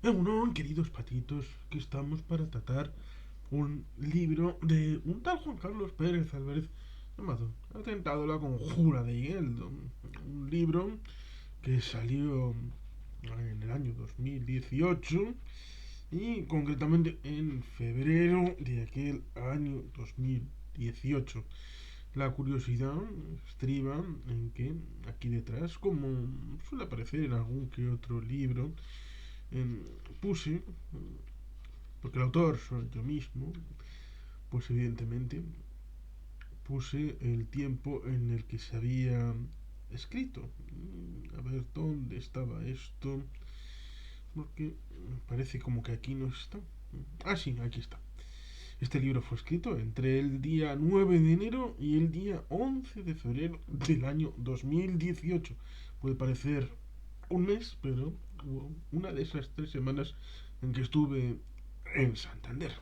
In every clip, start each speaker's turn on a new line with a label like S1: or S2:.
S1: Bueno, queridos patitos, aquí estamos para tratar un libro de un tal Juan Carlos Pérez Álvarez llamado Atentado a la Conjura de Higueldo. Un libro que salió en el año 2018 y concretamente en febrero de aquel año 2018. La curiosidad estriba en que aquí detrás, como suele aparecer en algún que otro libro, puse, porque el autor soy yo mismo, pues evidentemente puse el tiempo en el que se había escrito. A ver dónde estaba esto, porque parece como que aquí no está. Ah, sí, aquí está. Este libro fue escrito entre el día 9 de enero y el día 11 de febrero del año 2018. Puede parecer un mes, pero hubo una de esas 3 semanas en que estuve en Santander.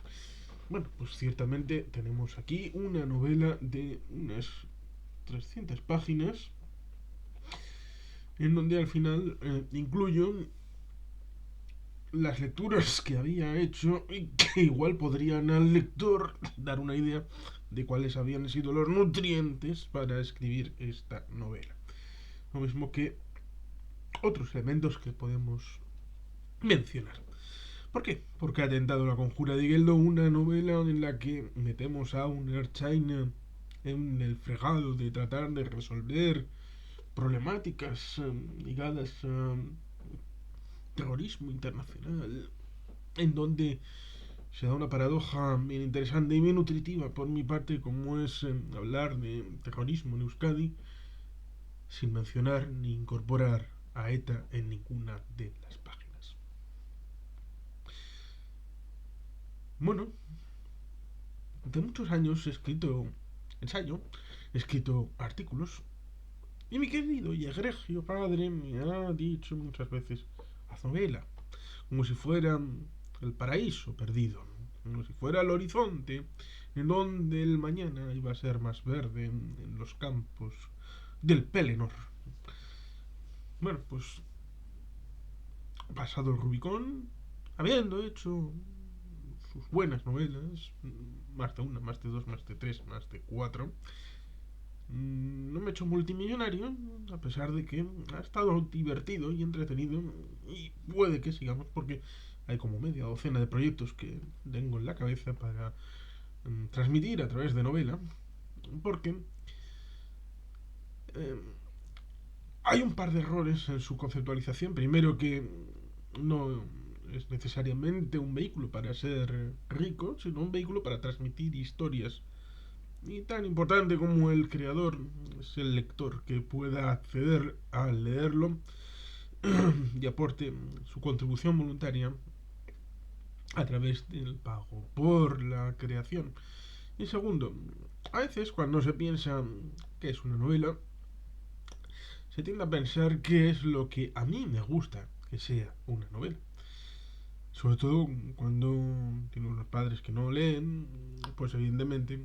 S1: Bueno, pues ciertamente tenemos aquí una novela de unas 300 páginas en donde al final incluyo las lecturas que había hecho y que igual podrían al lector dar una idea de cuáles habían sido los nutrientes para escribir esta novela. Lo mismo que otros elementos que podemos mencionar. ¿Por qué? Porque ha Atentado a la Conjura de Geldo, una novela en la que metemos a un Erchaina en el fregado de tratar de resolver problemáticas ligadas a terrorismo internacional, en donde se da una paradoja bien interesante y bien nutritiva por mi parte, como es hablar de terrorismo en Euskadi sin mencionar ni incorporar a ETA en ninguna de las páginas. Bueno, de muchos años he escrito ensayo, he escrito artículos, y mi querido y egregio padre me ha dicho muchas veces, haz novela, como si fuera el paraíso perdido, ¿no? Como si fuera el horizonte en donde el mañana iba a ser más verde en los campos del Pelennor. Bueno, pues pasado el Rubicón, habiendo hecho sus buenas novelas, más de una, más de dos, más de tres, más de cuatro, no me he hecho multimillonario, a pesar de que ha estado divertido y entretenido, y puede que sigamos, porque hay como media docena de proyectos que tengo en la cabeza para transmitir a través de novela, porque eh, hay un par de errores en su conceptualización. Primero, que no es necesariamente un vehículo para ser rico, sino un vehículo para transmitir historias. Y tan importante como el creador es el lector, que pueda acceder a leerlo y aporte su contribución voluntaria a través del pago por la creación. Y segundo, a veces cuando se piensa que es una novela, se tiende a pensar qué es lo que a mí me gusta que sea una novela. Sobre todo cuando tiene unos padres que no leen, pues evidentemente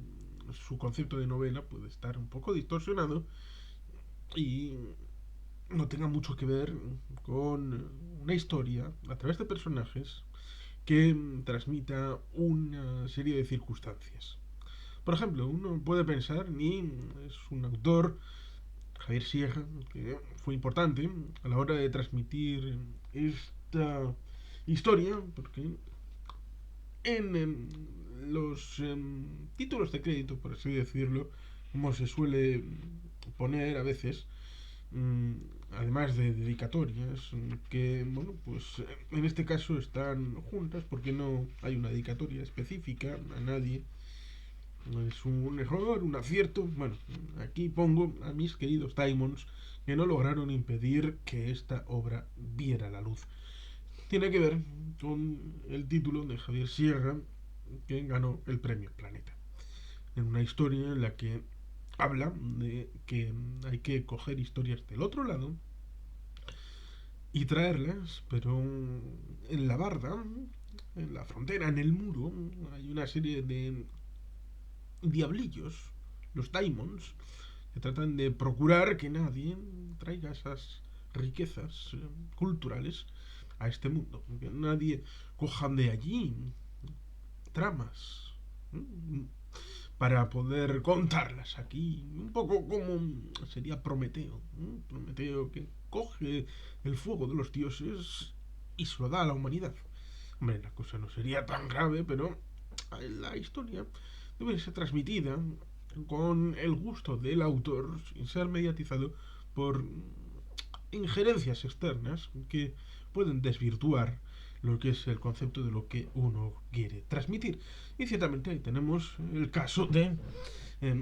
S1: su concepto de novela puede estar un poco distorsionado y no tenga mucho que ver con una historia a través de personajes que transmita una serie de circunstancias. Por ejemplo, uno puede pensar, ni es un autor, Javier Sierra, que fue importante a la hora de transmitir esta historia, porque en los títulos de crédito, por así decirlo, como se suele poner a veces, mm, además de dedicatorias, que, bueno, pues en este caso están juntas porque no hay una dedicatoria específica a nadie. Es un error, un acierto. Bueno, aquí pongo a mis queridos Diamonds, que no lograron impedir que esta obra viera la luz. Tiene que ver con el título de Javier Sierra, que ganó el premio Planeta. En una historia en la que habla de que hay que coger historias del otro lado y traerlas, pero en la barda, en la frontera, en el muro, hay una serie de diablillos, los Diamonds, que tratan de procurar que nadie traiga esas riquezas culturales a este mundo. Que nadie cojan de allí tramas para poder contarlas aquí. Un poco como sería Prometeo. Prometeo que coge el fuego de los dioses y se lo da a la humanidad. Hombre, la cosa no sería tan grave, pero la historia debe ser transmitida con el gusto del autor sin ser mediatizado por injerencias externas que pueden desvirtuar lo que es el concepto de lo que uno quiere transmitir. Y ciertamente ahí tenemos el caso de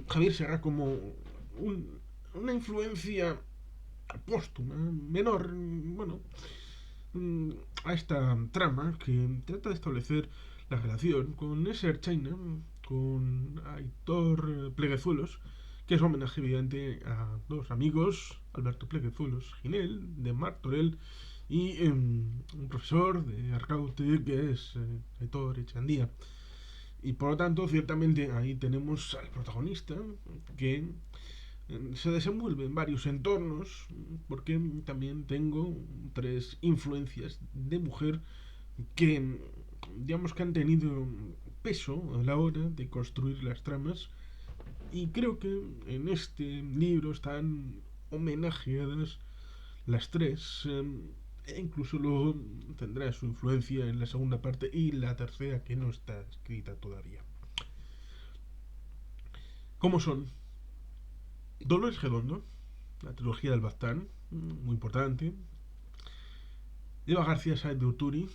S1: Javier Serra como una influencia póstuma, menor, bueno, a esta trama que trata de establecer la relación con Nesser China, con Aitor Pleguezuelos, que es un homenaje evidente a dos amigos, Alberto Pleguezuelos Ginel, de Martorell, y un profesor de Arcaute que es Aitor Echandía. Y por lo tanto, ciertamente ahí tenemos al protagonista que se desenvuelve en varios entornos, porque también tengo tres influencias de mujer que, digamos que han tenido peso a la hora de construir las tramas, y creo que en este libro están homenajeadas las tres, e incluso luego tendrá su influencia en la segunda parte y la tercera, que no está escrita todavía. ¿Cómo son? Dolores Redondo, la trilogía del Baztán, muy importante. Eva García Sáenz de Urturi,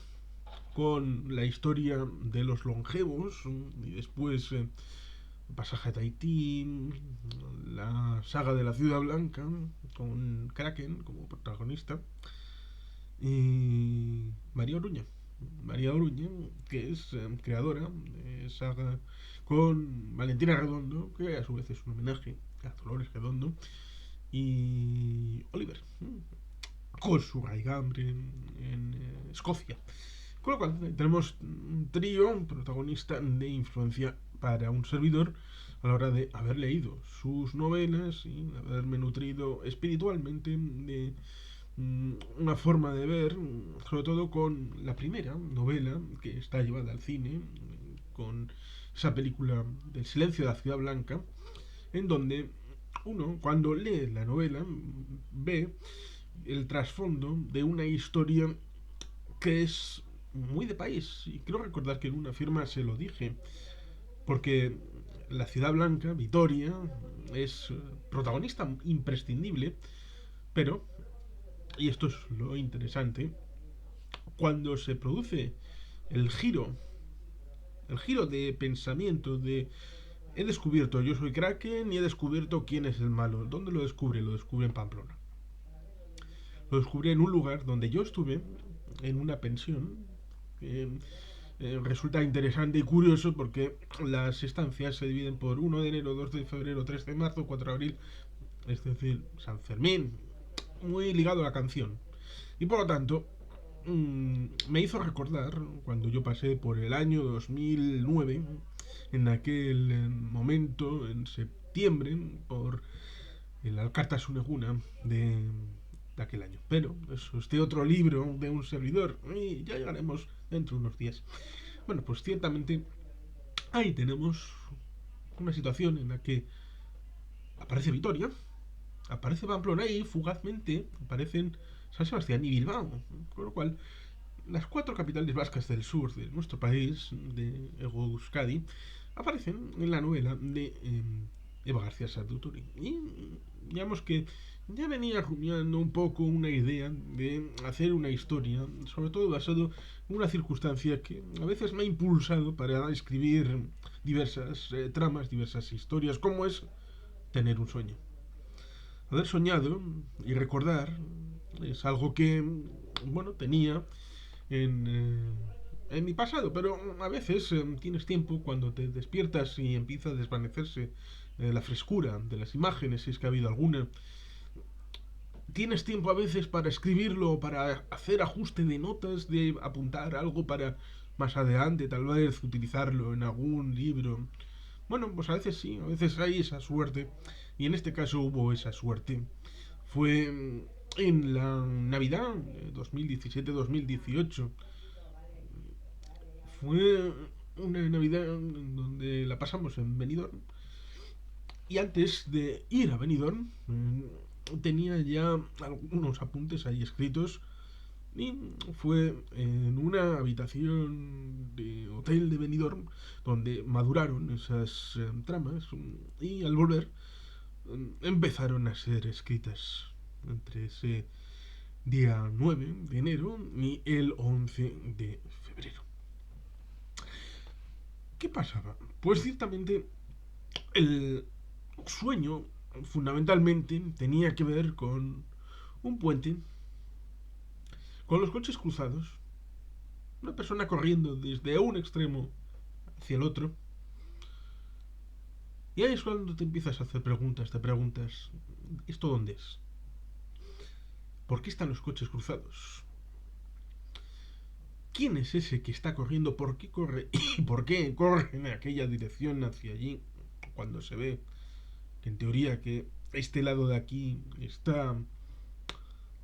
S1: con la historia de los longevos, y después Pasaje a Tahití, la saga de la Ciudad Blanca, con Kraken como protagonista, y María Oruña. María Oruña, que es creadora de saga con Valentina Redondo, que a su vez es un homenaje a Dolores Redondo, y Oliver, con su raigambre en Escocia. Con lo cual tenemos un trío, un protagonista de influencia para un servidor a la hora de haber leído sus novelas y haberme nutrido espiritualmente de una forma de ver, sobre todo con la primera novela que está llevada al cine, con esa película del silencio de la Ciudad Blanca, en donde uno, cuando lee la novela, ve el trasfondo de una historia que es muy de país. Y quiero recordar que en una firma se lo dije, porque la Ciudad Blanca, Vitoria, es protagonista imprescindible, pero, y esto es lo interesante, cuando se produce el giro de pensamiento de he descubierto yo soy Kraken y he descubierto quién es el malo. ¿Dónde lo descubre? Lo descubre en Pamplona. Lo descubrí en un lugar donde yo estuve, en una pensión. Resulta interesante y curioso porque las estancias se dividen por 1 de enero, 2 de febrero, 3 de marzo, 4 de abril, es decir, San Fermín, muy ligado a la canción. Y por lo tanto, me hizo recordar cuando yo pasé por el año 2009, en aquel momento, en septiembre, por el Alcata Suneguna de aquel año. Pero eso, este otro libro de un servidor, y ya llegaremos dentro de unos días. Bueno, pues ciertamente ahí tenemos una situación en la que aparece Vitoria, aparece Pamplona y fugazmente aparecen San Sebastián y Bilbao. Con lo cual, las cuatro capitales vascas del sur de nuestro país, de Euskadi, aparecen en la novela de Eva García Sarturi. Y digamos que ya venía rumiando un poco una idea de hacer una historia, sobre todo basado en una circunstancia que a veces me ha impulsado para escribir diversas tramas, diversas historias, como es tener un sueño. Haber soñado y recordar es algo que, bueno, tenía en mi pasado, pero a veces tienes tiempo cuando te despiertas y empieza a desvanecerse la frescura de las imágenes, si es que ha habido alguna. Tienes tiempo a veces para escribirlo, para hacer ajuste de notas, de apuntar algo para más adelante, tal vez utilizarlo en algún libro. Bueno, pues a veces sí, a veces hay esa suerte. Y en este caso hubo esa suerte. Fue en la Navidad de 2017-2018. Fue una Navidad donde la pasamos en Benidorm. Y antes de ir a Benidorm, tenía ya algunos apuntes ahí escritos. Y fue en una habitación de hotel de Benidorm donde maduraron esas tramas. Y al volver, empezaron a ser escritas entre ese día 9 de enero y el 11 de febrero. ¿Qué pasaba? Pues ciertamente el sueño fundamentalmente tenía que ver con un puente, con los coches cruzados, una persona corriendo desde un extremo hacia el otro. Y ahí es cuando te empiezas a hacer preguntas, te preguntas, ¿esto dónde es? ¿Por qué están los coches cruzados? ¿Quién es ese que está corriendo? ¿Por qué corre? ¿Y por qué corre en aquella dirección hacia allí? Cuando se ve que en teoría que este lado de aquí está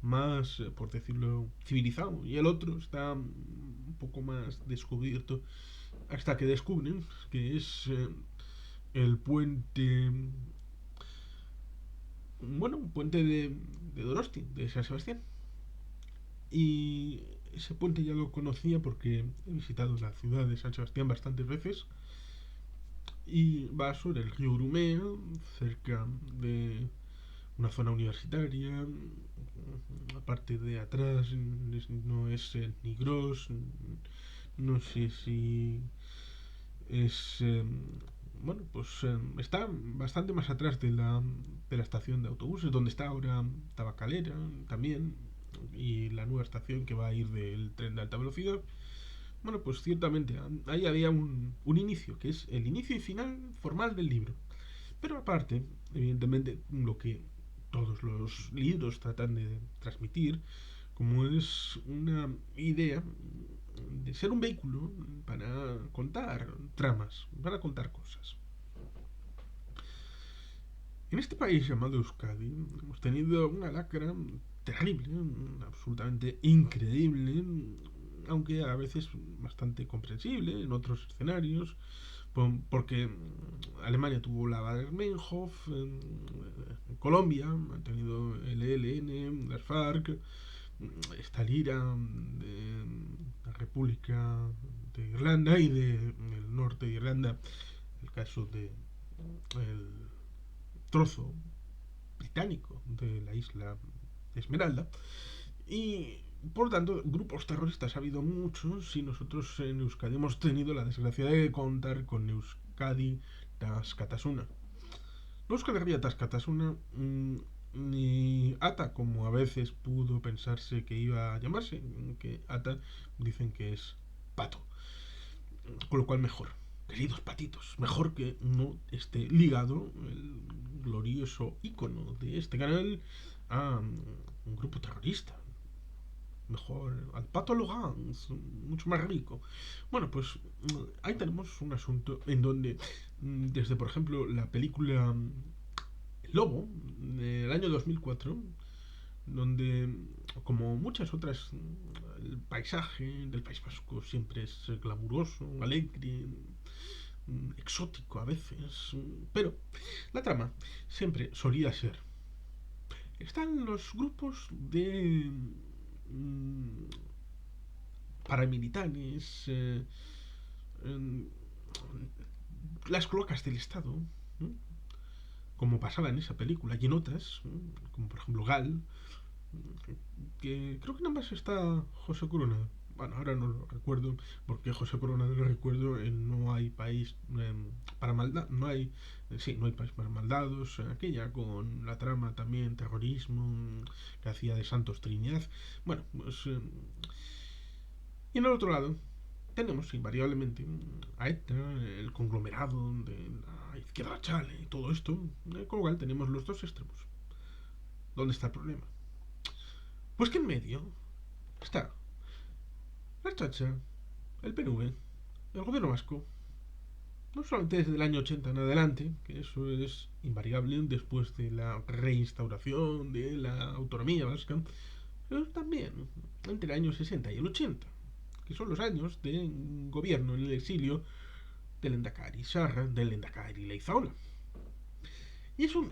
S1: más, por decirlo, civilizado y el otro está un poco más descubierto, hasta que descubren que es el puente, bueno, un puente de Donosti, de San Sebastián. Y ese puente ya lo conocía porque he visitado la ciudad de San Sebastián bastantes veces y va sobre el río Urumea, cerca de una zona universitaria. La parte de atrás no es ni Gros, no sé si es... bueno, pues está bastante más atrás de la estación de autobuses, donde está ahora Tabacalera también, y la nueva estación que va a ir del tren de alta velocidad. Bueno, pues ciertamente ahí había un inicio, que es el inicio y final formal del libro. Pero aparte, evidentemente, lo que todos los libros tratan de transmitir, como es una idea de ser un vehículo para contar tramas, para contar cosas. En este país llamado Euskadi hemos tenido una lacra terrible, absolutamente increíble, aunque a veces bastante comprensible en otros escenarios, porque Alemania tuvo la Bader-Meinhof, en Colombia han tenido el ELN, las FARC, esta lira de la República de Irlanda y del norte de Irlanda, el caso de el trozo británico de la isla Esmeralda. Y por tanto, grupos terroristas ha habido muchos y nosotros en Euskadi hemos tenido la desgracia de contar con Euskadi Taskatasuna. No Euskal Herria Taskatasuna ni ATA, como a veces pudo pensarse que iba a llamarse, que ATA dicen que es pato. Con lo cual mejor, queridos patitos, mejor que no esté ligado el glorioso icono de este canal a un grupo terrorista. Mejor al Pato Logan, mucho más rico. Bueno, pues ahí tenemos un asunto en donde, desde por ejemplo la película El Lobo, del año 2004, donde, como muchas otras, el paisaje del País Vasco siempre es glamuroso, alegre, exótico a veces, pero la trama siempre solía ser. Están los grupos de paramilitares, las cloacas del Estado, ¿no? Como pasaba en esa película y en otras, como por ejemplo Gal, que creo que nada más está José Corona. Bueno, ahora no lo recuerdo, porque José Corona no lo recuerdo, no hay país para maldad, no hay, sí, no hay país para maldados, aquella con la trama también, terrorismo, que hacía de Santos Triñaz. Bueno, pues... y en el otro lado tenemos invariablemente a ETA, el conglomerado de la izquierda chale y todo esto, con lo cual tenemos los dos extremos. ¿Dónde está el problema? Pues que en medio está la chacha, el PNV, el gobierno vasco, no solamente desde el año 80 en adelante, que eso es invariable después de la reinstauración de la autonomía vasca, pero también entre el año 60 y el 80, que son los años de gobierno en el exilio del Endacari Sarra, del Endacari Leizaola. Y eso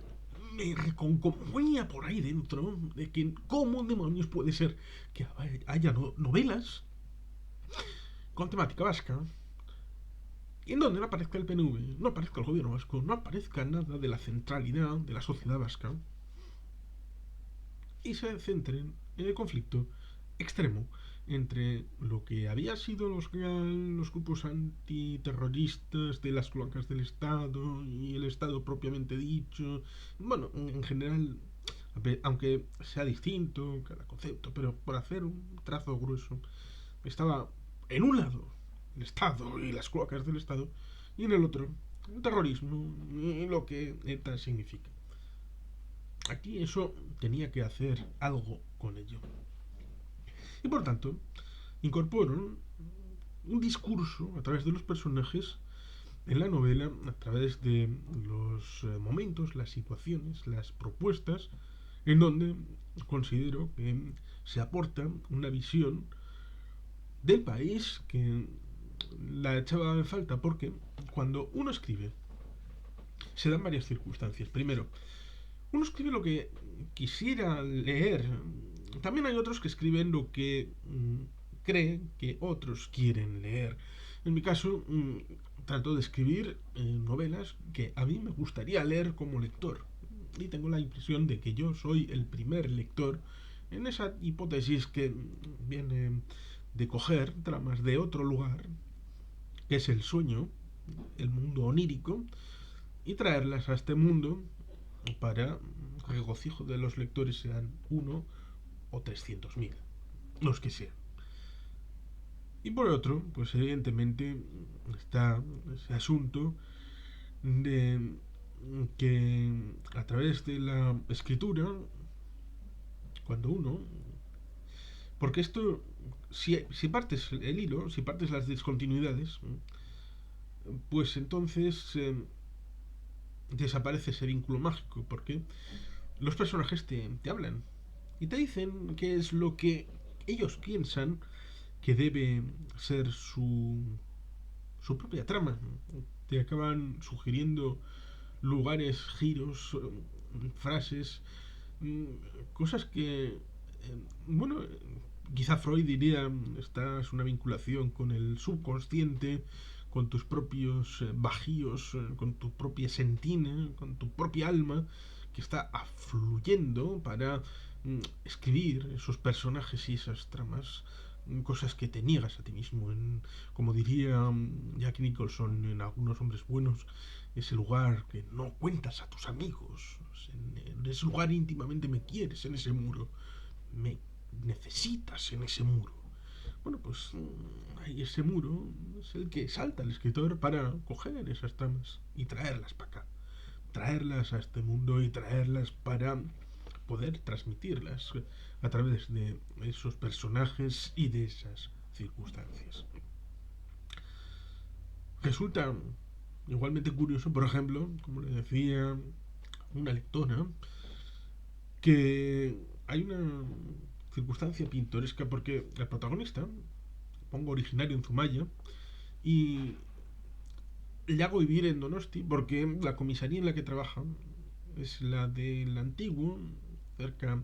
S1: me reconcomunía por ahí dentro de que cómo demonios puede ser que haya novelas con temática vasca en donde no aparezca el PNV, no aparezca el gobierno vasco, no aparezca nada de la centralidad de la sociedad vasca y se centren en el conflicto extremo entre lo que había sido los grupos antiterroristas de las cloacas del Estado y el Estado propiamente dicho. Bueno, en general, aunque sea distinto cada concepto, pero por hacer un trazo grueso, estaba en un lado el Estado y las cloacas del Estado y en el otro el terrorismo y lo que ETA significa. Aquí eso tenía que hacer algo con ello. Y por tanto, incorporan un discurso a través de los personajes en la novela, a través de los momentos, las situaciones, las propuestas, en donde considero que se aporta una visión del país que la echaba en falta, porque cuando uno escribe se dan varias circunstancias. Primero, uno escribe lo que quisiera leer. También hay otros que escriben lo que cree que otros quieren leer. En mi caso, trato de escribir novelas que a mí me gustaría leer como lector. Y tengo la impresión de que yo soy el primer lector en esa hipótesis que viene de coger tramas de otro lugar, que es el sueño, el mundo onírico, y traerlas a este mundo para regocijo de los lectores, sean uno o 300.000, los que sean. Y por otro, pues evidentemente está ese asunto de que a través de la escritura, cuando uno, porque esto, si partes el hilo, si partes las discontinuidades, pues entonces desaparece ese vínculo mágico, porque los personajes te hablan y te dicen qué es lo que ellos piensan que debe ser su propia trama. Te acaban sugiriendo lugares, giros, frases, cosas que, bueno, quizá Freud diría, esta es una vinculación con el subconsciente, con tus propios bajíos, con tu propia sentina, con tu propia alma, que está afluyendo para escribir esos personajes y esas tramas, cosas que te niegas a ti mismo. Como diría Jack Nicholson en Algunos hombres buenos, ese lugar que no cuentas a tus amigos, en ese lugar íntimamente me quieres, en ese muro, me necesitas en ese muro. Bueno, pues ahí ese muro es el que salta el escritor para coger esas tramas y traerlas para acá, traerlas a este mundo y traerlas para poder transmitirlas a través de esos personajes y de esas circunstancias. Resulta igualmente curioso, por ejemplo, como le decía una lectora, que hay una circunstancia pintoresca porque el protagonista, pongo originario en Zumaya, y le hago vivir en Donosti porque la comisaría en la que trabaja es la del antiguo, cerca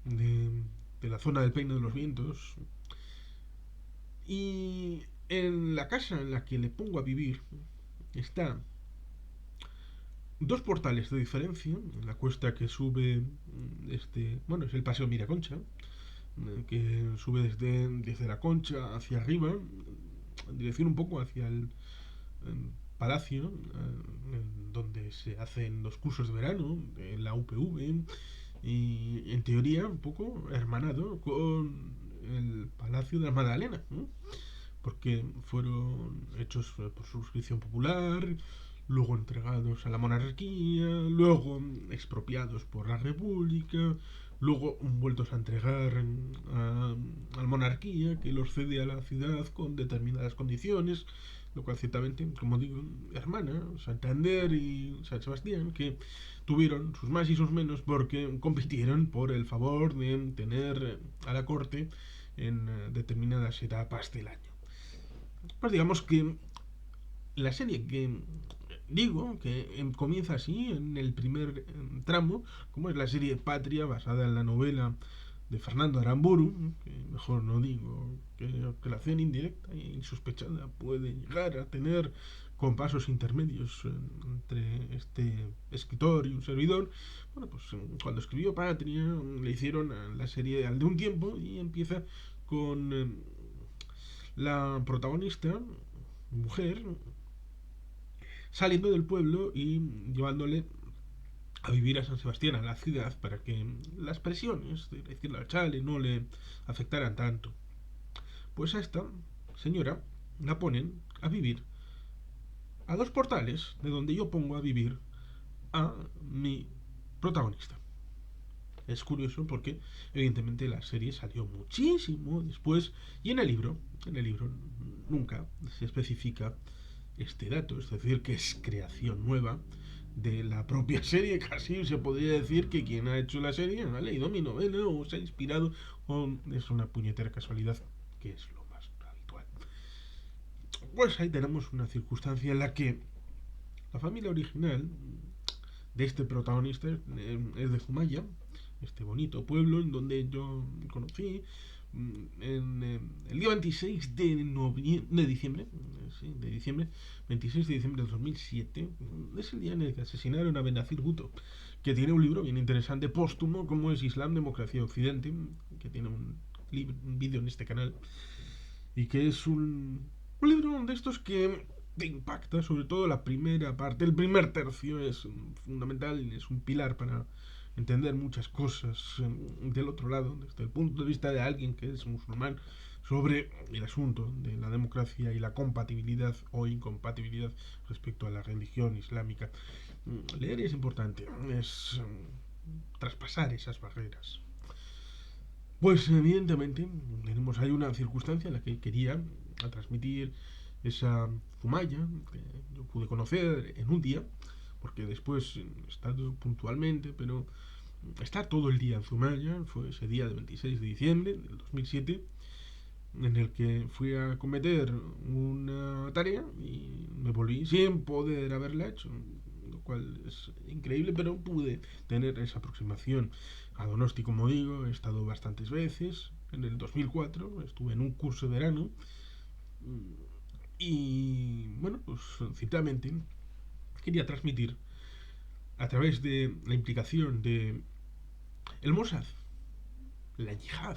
S1: de, de la zona del Peine de los Vientos, y en la casa en la que le pongo a vivir está dos portales de diferencia. La cuesta que sube bueno, es el paseo Miraconcha, que sube desde la Concha hacia arriba, en dirección un poco hacia el palacio, donde se hacen los cursos de verano en la UPV, y en teoría un poco hermanado con el Palacio de la Magdalena, ¿no? Porque fueron hechos por suscripción popular, luego entregados a la monarquía, luego expropiados por la República, luego vueltos a entregar a la monarquía, que los cede a la ciudad con determinadas condiciones, lo cual ciertamente, como digo, Hermana, Santander y San Sebastián, que tuvieron sus más y sus menos porque compitieron por el favor de tener a la corte en determinadas etapas del año. Pues digamos que la serie que digo, que comienza así en el primer tramo, como es la serie Patria, basada en la novela de Fernando Aramburu, que mejor no digo, que relación indirecta e insospechada puede llegar a tener compasos intermedios entre este escritor y un servidor. Bueno, pues cuando escribió Patria le hicieron la serie al de un tiempo y empieza con la protagonista, mujer, saliendo del pueblo y llevándole a vivir a San Sebastián, a la ciudad, para que las presiones de la izquierda chale no le afectaran tanto. Pues a esta señora la ponen a vivir a dos portales de donde yo pongo a vivir a mi protagonista. Es curioso porque evidentemente la serie salió muchísimo después y en el libro nunca se especifica este dato, es decir, que es creación nueva de la propia serie. Casi se podría decir que quien ha hecho la serie ha leído mi novela o se ha inspirado, o es una puñetera casualidad, que es lo más habitual. Pues ahí tenemos una circunstancia en la que la familia original de este protagonista es de Zumaya, este bonito pueblo en donde yo conocí el día 26 de diciembre, sí, de diciembre, 26 de diciembre de 2007, es el día en el que asesinaron a Benazir Bhutto, que tiene un libro bien interesante póstumo como es Islam, Democracia y Occidente, que tiene un vídeo en este canal, y que es un libro de estos que te impacta, sobre todo la primera parte, el primer tercio es fundamental, es un pilar para entender muchas cosas del otro lado, desde el punto de vista de alguien que es musulmán, sobre el asunto de la democracia y la compatibilidad o incompatibilidad respecto a la religión islámica. Leer es importante, es traspasar esas barreras. Pues evidentemente tenemos ahí una circunstancia en la que quería transmitir esa Zumaya que yo pude conocer en un día, porque después he estado puntualmente, pero estar todo el día en Zumaya fue ese día del 26 de diciembre del 2007 en el que fui a cometer una tarea y me volví sin poder haberla hecho, lo cual es increíble, pero pude tener esa aproximación a Donosti. Como digo, he estado bastantes veces. En el 2004 estuve en un curso de verano y, bueno, pues ciertamente quería transmitir a través de la implicación de el Mossad, la yihad,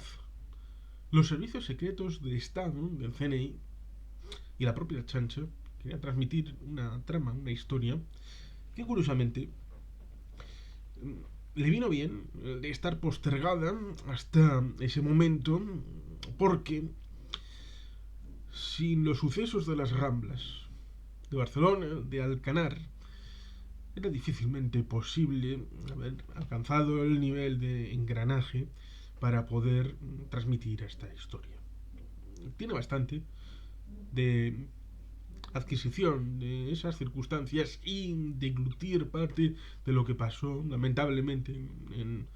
S1: los servicios secretos de Estado, del CNI y la propia Chancha, quería transmitir una trama, una historia que curiosamente le vino bien de estar postergada hasta ese momento, porque sin los sucesos de las Ramblas de Barcelona, de Alcanar, era difícilmente posible haber alcanzado el nivel de engranaje para poder transmitir esta historia. Tiene bastante de adquisición de esas circunstancias y deglutir parte de lo que pasó lamentablemente en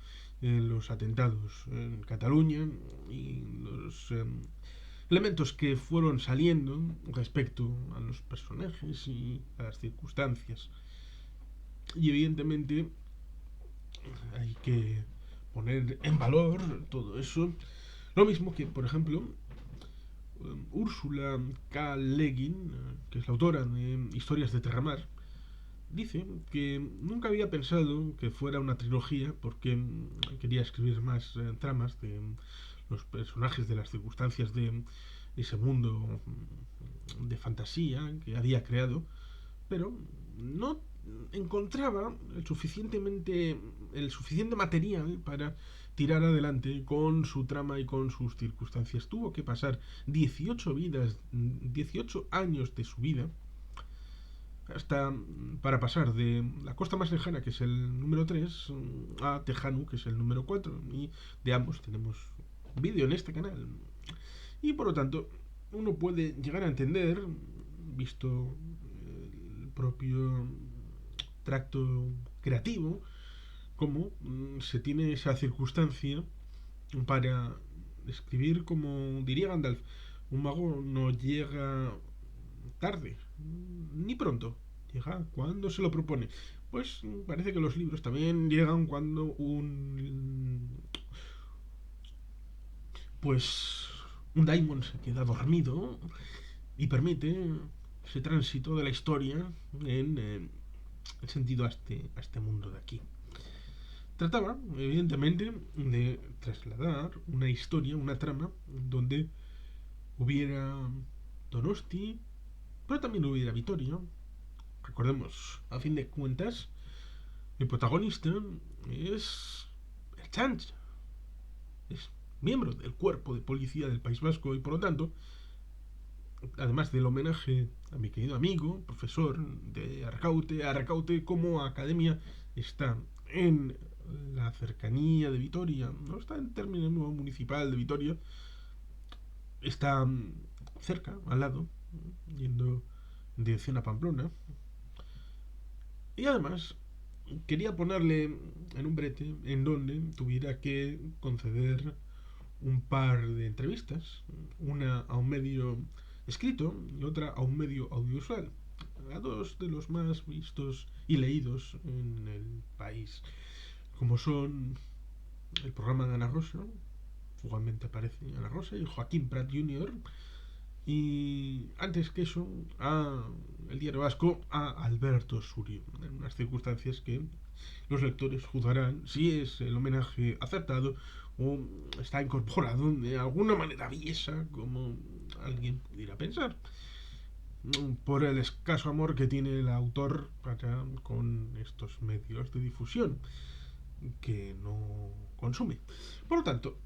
S1: los atentados en Cataluña y los elementos que fueron saliendo respecto a los personajes y a las circunstancias. Y evidentemente hay que poner en valor todo eso. Lo mismo que, por ejemplo, Úrsula K. Le Guin, que es la autora de Historias de Terramar, dice que nunca había pensado que fuera una trilogía porque quería escribir más tramas de los personajes, de las circunstancias de ese mundo de fantasía que había creado, pero no encontraba el suficiente material para tirar adelante con su trama y con sus circunstancias. Tuvo que pasar 18 años de su vida hasta para pasar de la costa más lejana, que es el número 3 a Tejano, que es el número 4. Y de ambos tenemos vídeo en este canal. Y por lo tanto, uno puede llegar a entender, visto el propio tracto creativo, cómo se tiene esa circunstancia para escribir, como diría Gandalf, un mago no llega tarde, ni pronto, llega cuando se lo propone. Pues parece que los libros también llegan cuando pues un daimon se queda dormido y permite ese tránsito de la historia en el sentido a este mundo de aquí. Trataba, evidentemente, de trasladar una historia, una trama, donde hubiera Donosti, pero también hubiera Vitoria. Recordemos, a fin de cuentas, el protagonista es el Chanch, es miembro del cuerpo de policía del País Vasco y por lo tanto, además del homenaje a mi querido amigo, profesor de Arcaute, Arcaute como academia está en la cercanía de Vitoria, no está en términos municipal de Vitoria, está cerca, al lado, yendo en dirección a Pamplona. Y además quería ponerle en un brete en donde tuviera que conceder un par de entrevistas, una a un medio escrito y otra a un medio audiovisual, a dos de los más vistos y leídos en el país, como son el programa de Ana Rosa, igualmente aparece Ana Rosa y Joaquín Prat Jr., y antes que eso, a el diario vasco, a Alberto Surio, en unas circunstancias que los lectores juzgarán si es el homenaje acertado o está incorporado de alguna manera aviesa, como alguien pudiera pensar, por el escaso amor que tiene el autor para con estos medios de difusión que no consume. Por lo tanto,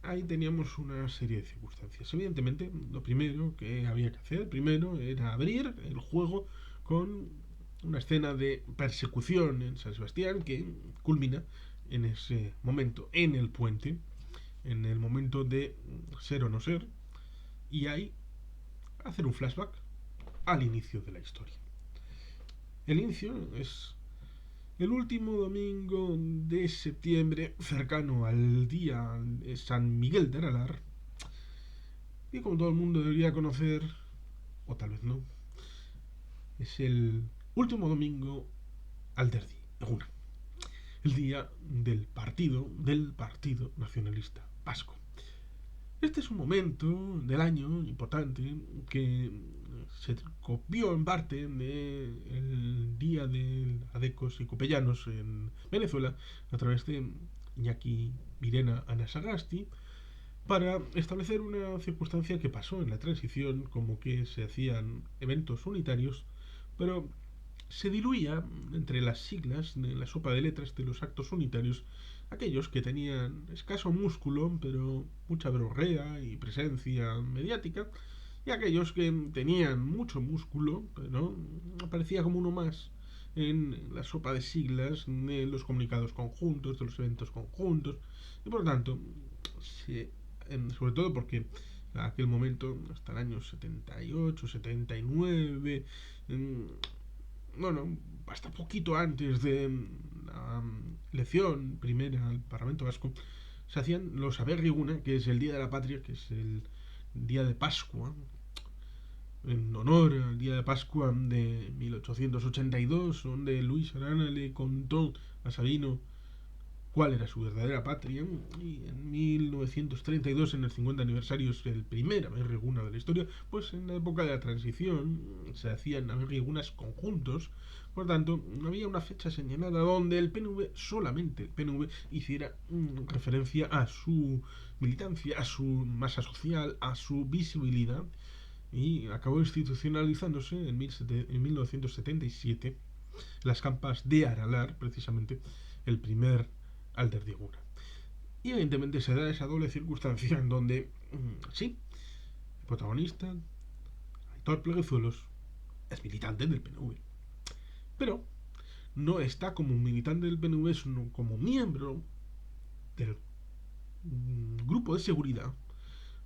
S1: ahí teníamos una serie de circunstancias. Evidentemente, lo primero que había que hacer, primero, era abrir el juego con una escena de persecución en San Sebastián que culmina en ese momento, en el puente, en el momento de ser o no ser, y ahí hacer un flashback al inicio de la historia. El inicio es el último domingo de septiembre, cercano al día de San Miguel de Aralar, y como todo el mundo debería conocer, o tal vez no, es el último domingo Alderdi, Eguna, el día del Partido Nacionalista Vasco. Este es un momento del año importante que se copió en parte del Día de Adecos y Copellanos en Venezuela a través de Iñaki Mirena Anasagasti para establecer una circunstancia que pasó en la transición, como que se hacían eventos unitarios, pero se diluía entre las siglas de la sopa de letras de los actos unitarios aquellos que tenían escaso músculo pero mucha verborrea y presencia mediática y aquellos que tenían mucho músculo pero aparecía como uno más en la sopa de siglas de los comunicados conjuntos, de los eventos conjuntos y por lo tanto sobre todo porque en aquel momento hasta el año 78, 79 bueno, hasta poquito antes de la elección primera al Parlamento Vasco, se hacían los Aberri-Eguna, que es el Día de la Patria, que es el día de Pascua, en honor al día de Pascua de 1882, donde Luis Arana le contó a Sabino cuál era su verdadera patria, y en 1932, en el 50 aniversario, es el primer Aberri-Eguna de la historia, pues en la época de la transición se hacían Aberri-Egunas conjuntos, por tanto, no había una fecha señalada donde el PNV, solamente el PNV, hiciera referencia a su militancia, a su masa social, a su visibilidad, y acabó institucionalizándose en 1977 las campas de Aralar, precisamente el primer Alderdigura. Y evidentemente se da esa doble circunstancia en donde, sí, el protagonista, Aitor Pleguezuelos, es militante del PNV. Pero no está como militante del PNV, sino como miembro del grupo de seguridad.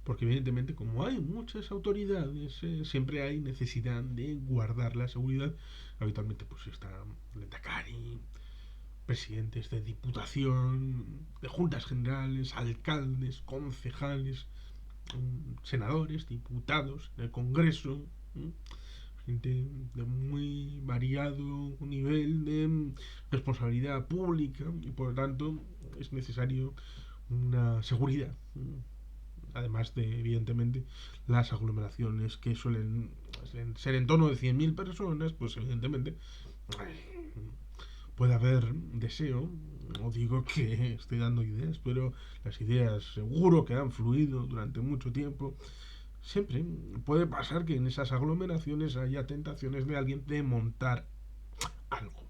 S1: Porque evidentemente, como hay muchas autoridades, siempre hay necesidad de guardar la seguridad. Habitualmente pues está Lendakari, presidentes de diputación, de juntas generales, alcaldes, concejales, senadores, diputados, del Congreso, gente de muy variado nivel de responsabilidad pública y por lo tanto es necesario una seguridad. Además de, evidentemente, las aglomeraciones que suelen ser en torno de 100.000 personas, pues evidentemente puede haber deseo, no digo que esté dando ideas, pero las ideas seguro que han fluido durante mucho tiempo. Siempre puede pasar que en esas aglomeraciones haya tentaciones de alguien de montar algo.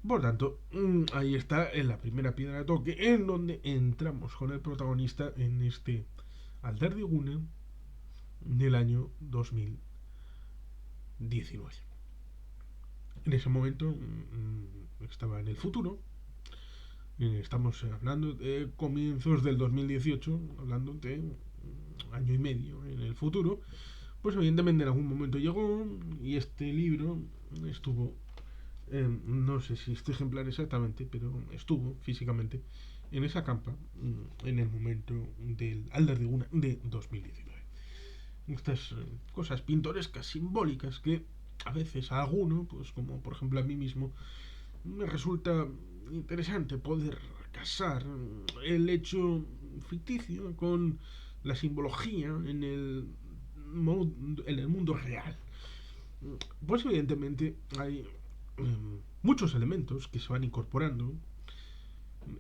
S1: Por tanto, ahí está en la primera piedra de toque, en donde entramos con el protagonista en este Alderdigune del año 2019. En ese momento estaba en el futuro. Estamos hablando de comienzos del 2018, hablando de año y medio en el futuro. Pues evidentemente en algún momento llegó y este libro estuvo, no sé si este ejemplar exactamente, pero estuvo físicamente en esa campa en el momento del Alderdigune de 2019. Estas cosas pintorescas, simbólicas, que a veces a alguno, pues como por ejemplo a mí mismo, me resulta interesante poder casar el hecho ficticio con la simbología en el mundo real. Pues evidentemente hay muchos elementos que se van incorporando.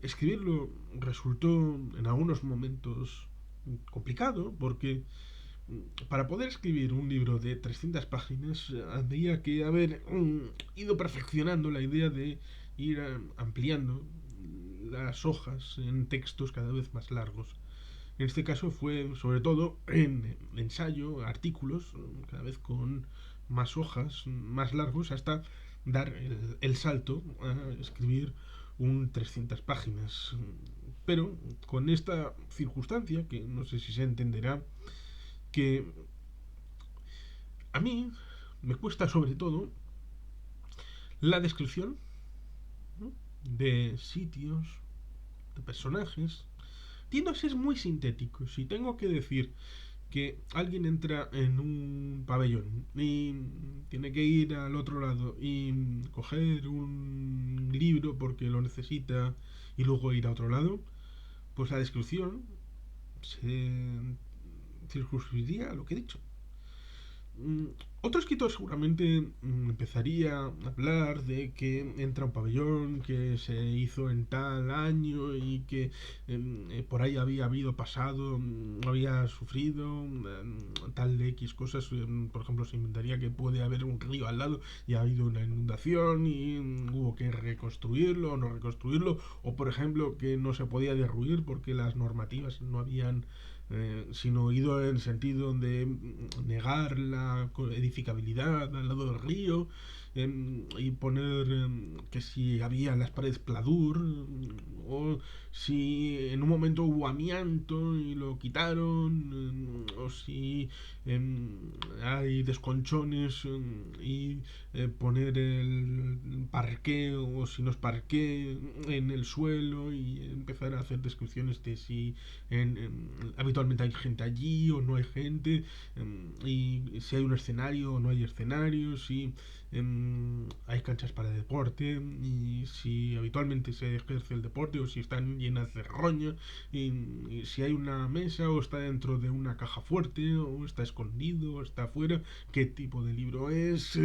S1: Escribirlo resultó en algunos momentos complicado porque para poder escribir un libro de 300 páginas había que haber ido perfeccionando la idea de ir ampliando las hojas en textos cada vez más largos. En este caso fue sobre todo en ensayo, artículos, cada vez con más hojas, más largos, hasta dar el salto a escribir un 300 páginas. Pero con esta circunstancia, que no sé si se entenderá, que a mí me cuesta sobre todo la descripción, ¿no?, de sitios, de personajes. Tiendo a ser muy sintético. Si tengo que decir que alguien entra en un pabellón y tiene que ir al otro lado y coger un libro porque lo necesita y luego ir a otro lado, pues la descripción se circunscribiría a lo que he dicho. Otro escritor seguramente empezaría a hablar de que entra a un pabellón que se hizo en tal año y que por ahí había habido pasado, había sufrido tal de X cosas. Por ejemplo, se inventaría que puede haber un río al lado y ha habido una inundación y hubo que reconstruirlo o no reconstruirlo, o por ejemplo que no se podía derruir porque las normativas no habían sino ido en el sentido de negar la edificabilidad al lado del río, y poner que si había en las paredes pladur, o si en un momento hubo amianto y lo quitaron, o si hay desconchones y poner el parqué o si no es parqué en el suelo y empezar a hacer descripciones de si habitualmente hay gente allí o no hay gente, y si hay un escenario o no hay escenario, si hay canchas para deporte y si habitualmente se ejerce el deporte o si están llenas de roña, y si hay una mesa o está dentro de una caja fuerte o está escondido o está afuera, qué tipo de libro es,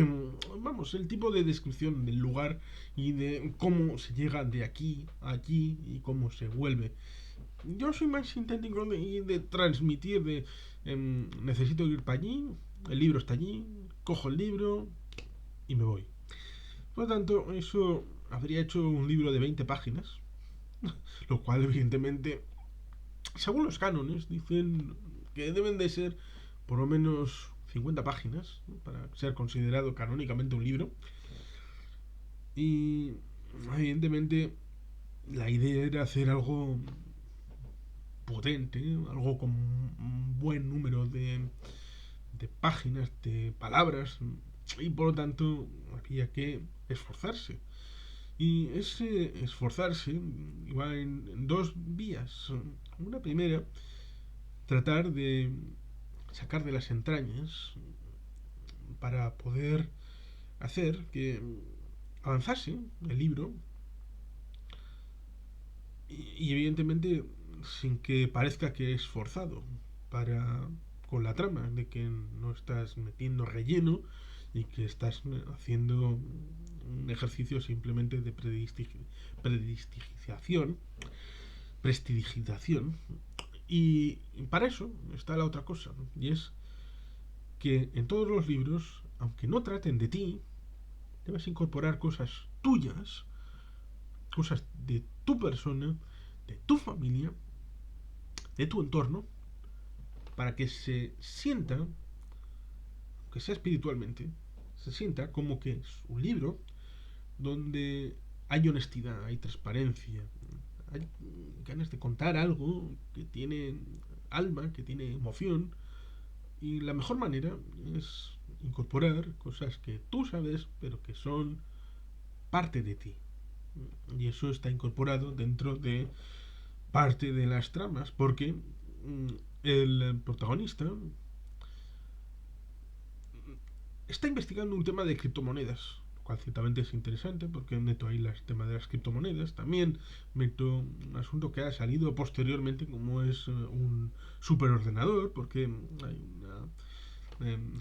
S1: vamos, el tipo de descripción del lugar y de cómo se llega de aquí a allí y cómo se vuelve. Yo soy más sintético de transmitir de necesito ir para allí, el libro está allí, cojo el libro y me voy. Por lo tanto, eso habría hecho un libro de 20 páginas, lo cual evidentemente, según los cánones, dicen que deben de ser por lo menos 50 páginas, ¿no?, para ser considerado canónicamente un libro. Y evidentemente la idea era hacer algo potente, algo con un buen número de páginas, de palabras, y por lo tanto había que esforzarse. Y ese esforzarse iba en dos vías. Una primera, tratar de sacar de las entrañas para poder hacer que avanzase el libro y evidentemente sin que parezca que es forzado para con la trama, de que no estás metiendo relleno y que estás haciendo un ejercicio simplemente de prestidigitación, prestidigitación. Y para eso está la otra cosa, ¿no? Y es que en todos los libros, aunque no traten de ti, debes incorporar cosas tuyas, cosas de tu persona, de tu familia, de tu entorno, para que se sienta, aunque sea espiritualmente, se sienta como que es un libro donde hay honestidad, hay transparencia, hay ganas de contar algo que tiene alma, que tiene emoción. Y la mejor manera es incorporar cosas que tú sabes, pero que son parte de ti. Y eso está incorporado dentro de parte de las tramas, porque el protagonista está investigando un tema de criptomonedas, lo cual ciertamente es interesante porque meto ahí el tema de las criptomonedas. También meto un asunto que ha salido posteriormente, como es un superordenador, porque hay una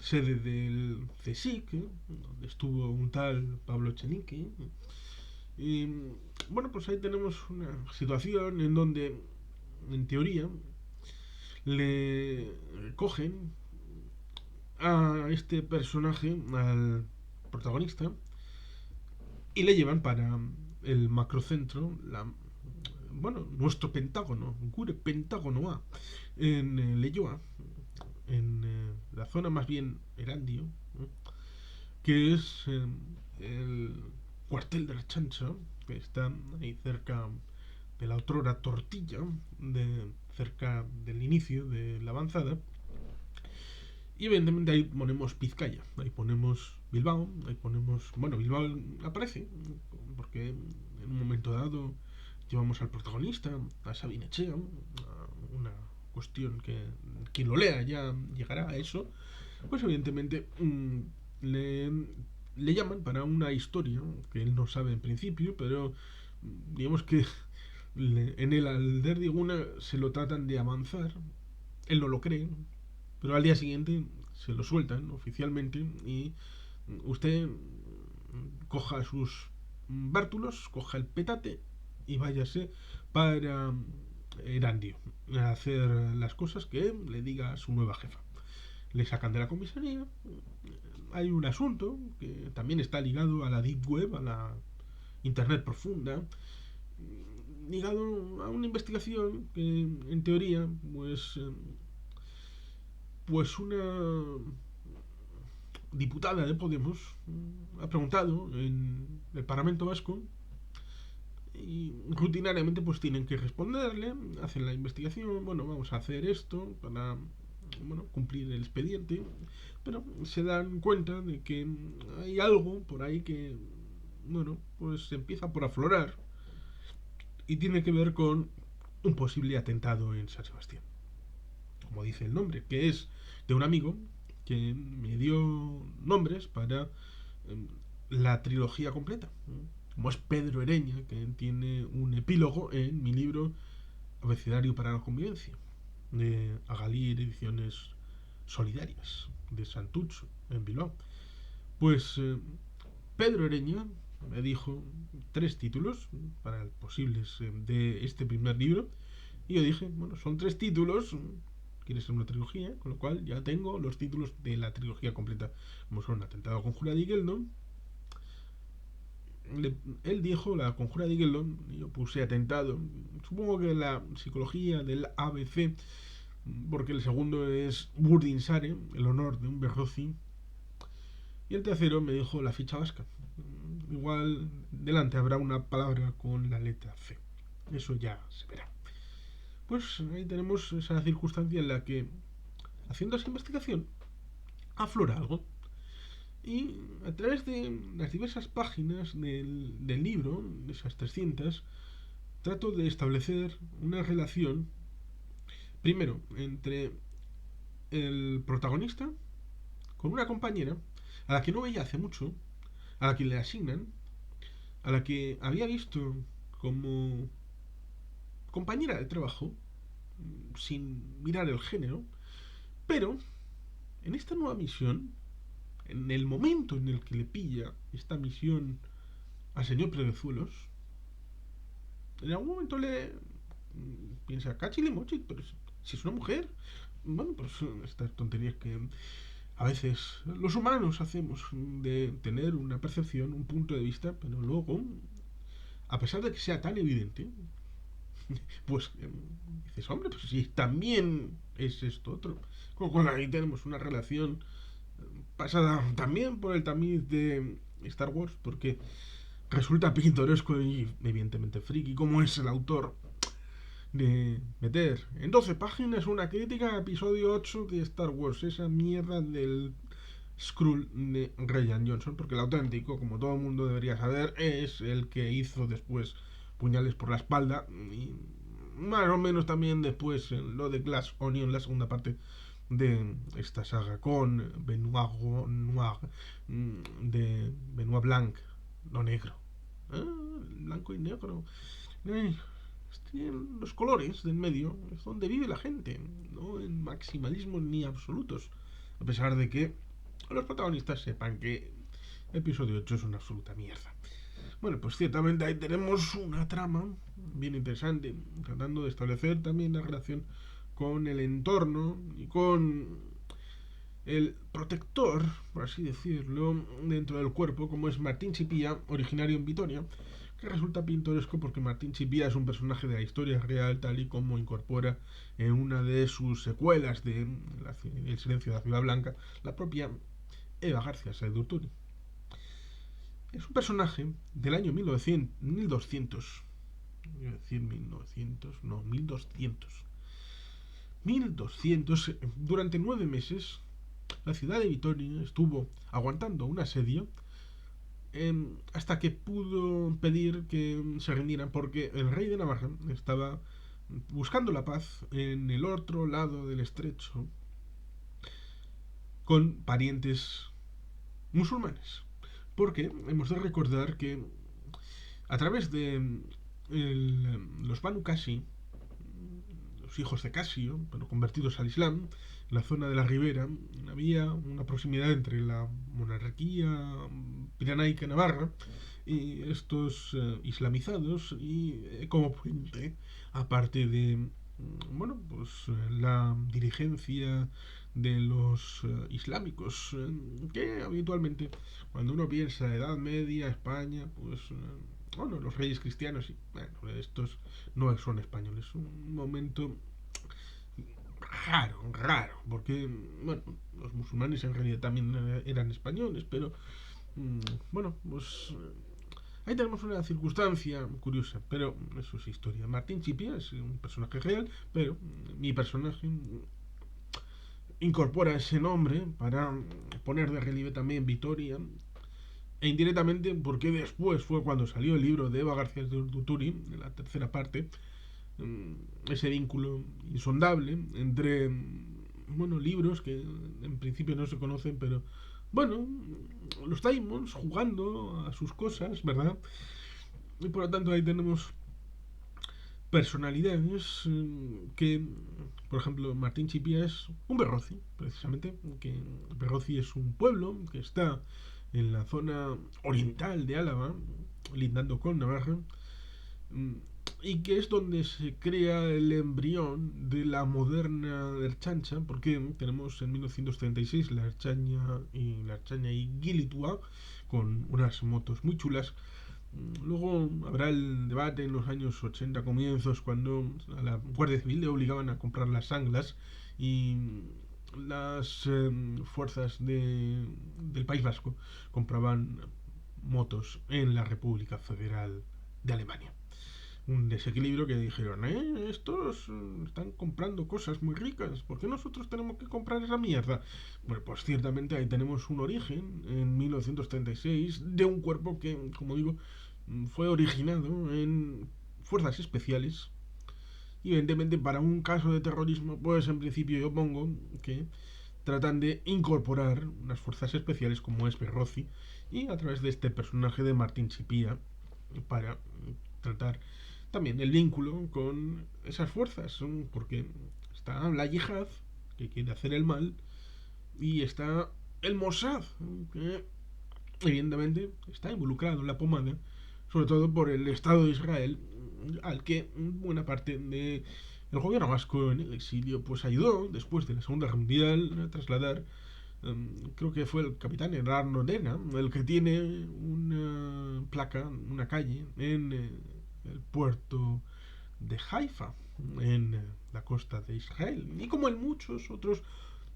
S1: sede del CSIC, donde estuvo un tal Pablo Echenique. Y bueno, pues ahí tenemos una situación en donde, en teoría, le cogen a este personaje, al protagonista, y le llevan para el macrocentro, bueno, nuestro Pentágono, Gure Pentágono A, en Leyoa, en la zona más bien Erandio, ¿eh?, que es el cuartel de la Chancha, que está ahí cerca de la otrora Tortilla, cerca del inicio de la avanzada. Y evidentemente ahí ponemos Vizcaya, ahí ponemos Bilbao, ahí ponemos... Bueno, Bilbao aparece, porque en un momento dado llevamos al protagonista, a Sabine Echea, una cuestión que quien lo lea ya llegará a eso. Pues evidentemente le, le llaman para una historia que él no sabe en principio, pero digamos que en el Alder de Iguna se lo tratan de avanzar, él no lo cree, pero al día siguiente se lo sueltan oficialmente y usted coja sus bártulos, coja el petate y váyase para Erandio a hacer las cosas que le diga a su nueva jefa. Le sacan de la comisaría. Hay un asunto que también está ligado a la Deep Web, a la Internet profunda, ligado a una investigación que en teoría pues una diputada de Podemos ha preguntado en el Parlamento Vasco y rutinariamente pues tienen que responderle, hacen la investigación, bueno, vamos a hacer esto para, bueno, cumplir el expediente, pero se dan cuenta de que hay algo por ahí que, bueno, pues empieza por aflorar y tiene que ver con un posible atentado en San Sebastián, como dice el nombre, que es de un amigo que me dio nombres para la trilogía completa, como es Pedro Ereña, que tiene un epílogo en mi libro Abecedario para la Convivencia, de Agalir Ediciones Solidarias, de Santucho, en Bilbao. Pues Pedro Ereña me dijo 3 títulos para posibles de este primer libro, y yo dije, bueno, son 3 títulos, quiere ser una trilogía, con lo cual ya tengo los títulos de la trilogía completa, como son Atentado a Conjura de Igeldon. Él dijo la Conjura de Igeldon y yo puse Atentado. Supongo que la psicología del ABC porque el segundo es Burdin-Sare, el honor de un Berrozi, y el tercero me dijo la ficha vasca. Igual delante habrá una palabra con la letra C. Eso ya se verá. Pues ahí tenemos esa circunstancia en la que, haciendo esa investigación, aflora algo. Y a través de las diversas páginas del libro, de esas 300, trato de establecer una relación, primero, entre el protagonista con una compañera a la que no veía hace mucho, a la que le asignan, a la que había visto como compañera de trabajo, sin mirar el género, pero en esta nueva misión, en el momento en el que le pilla esta misión al señor Plebezuelos, en algún momento le piensa, cachilimochi, pero si es una mujer, bueno, pues estas tonterías que a veces los humanos hacemos de tener una percepción, un punto de vista, pero luego, a pesar de que sea tan evidente, pues dices, hombre, pues si también es esto otro. Con lo cual ahí tenemos una relación pasada también por el tamiz de Star Wars, porque resulta pintoresco y evidentemente friki, como es el autor de meter en 12 páginas una crítica a episodio 8 de Star Wars, esa mierda del Skrull de Rian Johnson, porque el auténtico, como todo el mundo debería saber, es el que hizo después Puñales por la espalda y más o menos también después lo de Glass Onion, la segunda parte de esta saga con Benoit Noir, de Benoit Blanc, lo negro, blanco y negro, los colores del medio es donde vive la gente, no en maximalismos ni absolutos, a pesar de que los protagonistas sepan que el episodio 8 es una absoluta mierda. Bueno, pues ciertamente ahí tenemos una trama bien interesante, tratando de establecer también la relación con el entorno y con el protector, por así decirlo, dentro del cuerpo, como es Martín Chipía, originario en Vitoria, que resulta pintoresco porque Martín Chipía es un personaje de la historia real, tal y como incorpora en una de sus secuelas de El silencio de la ciudad blanca, la propia Eva García Saidurturi. Es un personaje del año 1900, 1200, voy a decir 1900, no, 1200. 1200, durante 9 meses, la ciudad de Vitoria estuvo aguantando un asedio hasta que pudo pedir que se rindieran porque el rey de Navarra estaba buscando la paz en el otro lado del estrecho con parientes musulmanes. Porque hemos de recordar que a través de los Banu Qasi, los hijos de Casio, pero convertidos al Islam, en la zona de la Ribera, había una proximidad entre la monarquía pirenaica navarra y estos islamizados y como puente, aparte de bueno, pues la dirigencia de los islámicos, que habitualmente cuando uno piensa Edad Media, España, pues bueno, los reyes cristianos, y bueno, estos no son españoles, un momento raro, porque bueno, los musulmanes en realidad también eran españoles, pero bueno, pues ahí tenemos una circunstancia curiosa, pero eso es historia. Martín Chipía es un personaje real, pero mi personaje incorpora ese nombre para poner de relieve también Vitoria, e indirectamente porque después fue cuando salió el libro de Eva García Durturi, en la tercera parte, ese vínculo insondable entre bueno, libros que en principio no se conocen, pero bueno, los Daimons jugando a sus cosas, ¿verdad? Y por lo tanto ahí tenemos personalidades que, por ejemplo, Martín Chipía es un Berrozi, precisamente, que Berrozi es un pueblo que está en la zona oriental de Álava, lindando con Navarra, y que es donde se crea el embrión de la moderna Erchancha, porque tenemos en 1936 la Erchaña y Gilitua, con unas motos muy chulas, Luego habrá el debate en los años 80 comienzos, cuando a la Guardia Civil le obligaban a comprar las sanglas y las fuerzas del País Vasco compraban motos en la República Federal de Alemania. Un desequilibrio que dijeron, estos están comprando cosas muy ricas, ¿por qué nosotros tenemos que comprar esa mierda? Bueno, pues ciertamente ahí tenemos un origen, en 1936, de un cuerpo que, como digo, fue originado en fuerzas especiales. Y evidentemente para un caso de terrorismo, pues en principio yo pongo que tratan de incorporar unas fuerzas especiales como es Berrozzi, y a través de este personaje de Martín Chipía, para tratar también el vínculo con esas fuerzas, porque está la yihad, que quiere hacer el mal, y está el Mossad, que evidentemente está involucrado en la pomada, sobre todo por el Estado de Israel, al que buena parte de el gobierno vasco en el exilio pues ayudó después de la Segunda Guerra Mundial a trasladar. Creo que fue el capitán Erarno Dena el que tiene una placa, una calle en el puerto de Haifa, en la costa de Israel, y como en muchos otros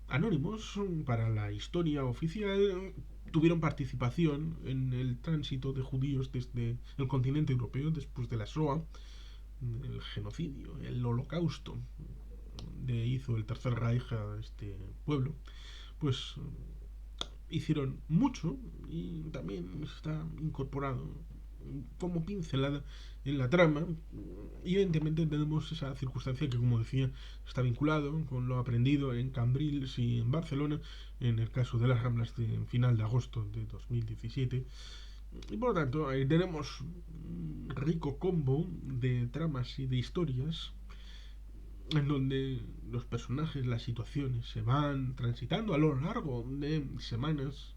S1: anónimos para la historia oficial, tuvieron participación en el tránsito de judíos desde el continente europeo después de la Shoah, el genocidio, el holocausto de hizo el Tercer Reich a este pueblo. Pues hicieron mucho, y también está incorporado como pincelada en la trama, y evidentemente tenemos esa circunstancia que, como decía, está vinculado con lo aprendido en Cambrils y en Barcelona en el caso de las Ramblas de final de agosto de 2017. Y por lo tanto ahí tenemos un rico combo de tramas y de historias en donde los personajes, las situaciones se van transitando a lo largo de semanas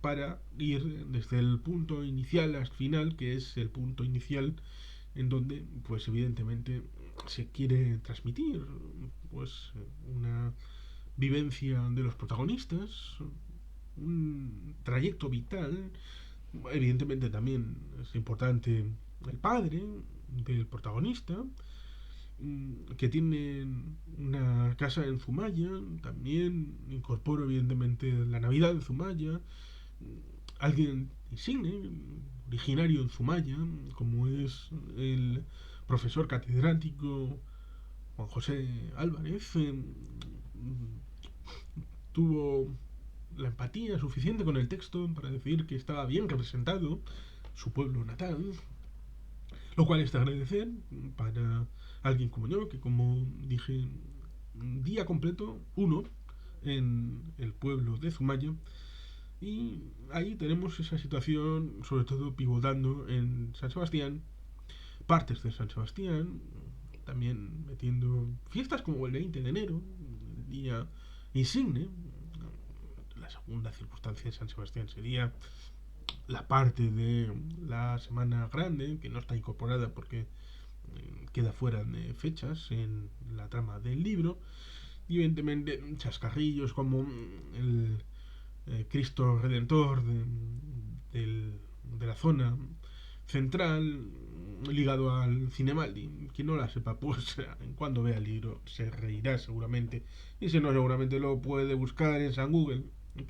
S1: para ir desde el punto inicial al final, que es el punto inicial en donde pues evidentemente se quiere transmitir pues una vivencia de los protagonistas, un trayecto vital. Evidentemente también es importante el padre del protagonista, que tiene una casa en Zumaya. También incorporo evidentemente la Navidad en Zumaya, alguien insigne, originario en Zumaya, como es el profesor catedrático Juan José Álvarez. Tuvo la empatía suficiente con el texto para decir que estaba bien representado su pueblo natal, lo cual es de agradecer para alguien como yo, que, como dije, día completo, uno, en el pueblo de Zumaya. Y ahí tenemos esa situación, sobre todo pivotando en San Sebastián, partes de San Sebastián, también metiendo fiestas como el 20 de enero, el día insigne. La segunda circunstancia de San Sebastián sería la parte de la Semana Grande, que no está incorporada porque queda fuera de fechas en la trama del libro. Y evidentemente chascarrillos como el Cristo Redentor de la zona central, ligado al Cinemaldi. Quien no la sepa, pues cuando vea el libro se reirá seguramente, y si no, seguramente lo puede buscar en San Google.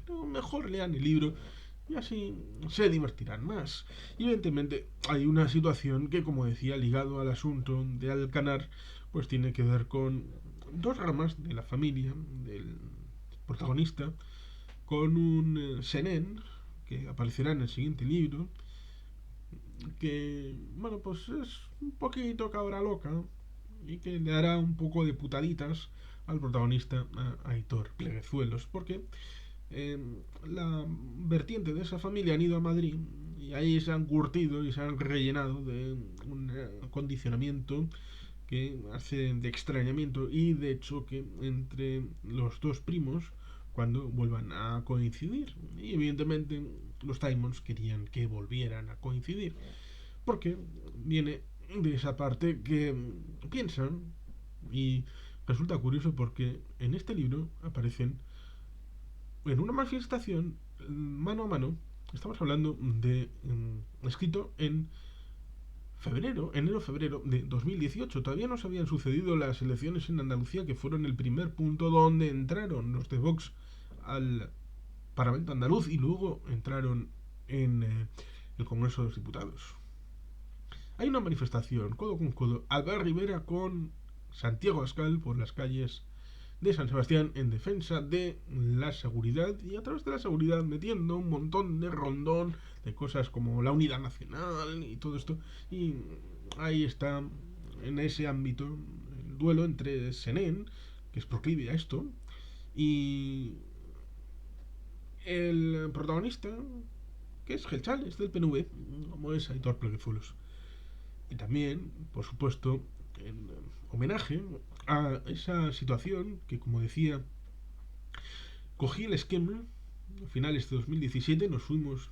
S1: Pero mejor lean el libro y así se divertirán más. Y evidentemente hay una situación que, como decía, ligado al asunto de Alcanar, pues tiene que ver con dos ramas de la familia del protagonista, con un Senen que aparecerá en el siguiente libro, que, bueno, pues es un poquito cabra loca y que le hará un poco de putaditas al protagonista, a Aitor Pleguezuelos, porque la vertiente de esa familia han ido a Madrid y ahí se han curtido y se han rellenado de un acondicionamiento que hace de extrañamiento y de choque entre los dos primos cuando vuelvan a coincidir. Y evidentemente los Timons querían que volvieran a coincidir, porque viene de esa parte que piensan, y resulta curioso porque en este libro aparecen en una manifestación mano a mano Estamos hablando de escrito en enero-febrero de 2018. Todavía no se habían sucedido las elecciones en Andalucía, que fueron el primer punto donde entraron los de Vox al Parlamento andaluz y luego entraron en el Congreso de los Diputados. Hay una manifestación codo con codo, Albert Rivera con Santiago Abascal por las calles de San Sebastián en defensa de la seguridad, y a través de la seguridad metiendo un montón de rondón de cosas como la unidad nacional y todo esto. Y ahí está, en ese ámbito, el duelo entre Senén, que es proclive a esto, y el protagonista, que es Gelchales del PNV, como es Aitor Pleguezuelos. Y también, por supuesto, en homenaje a esa situación que, como decía, cogí el esquema a finales de 2017, nos fuimos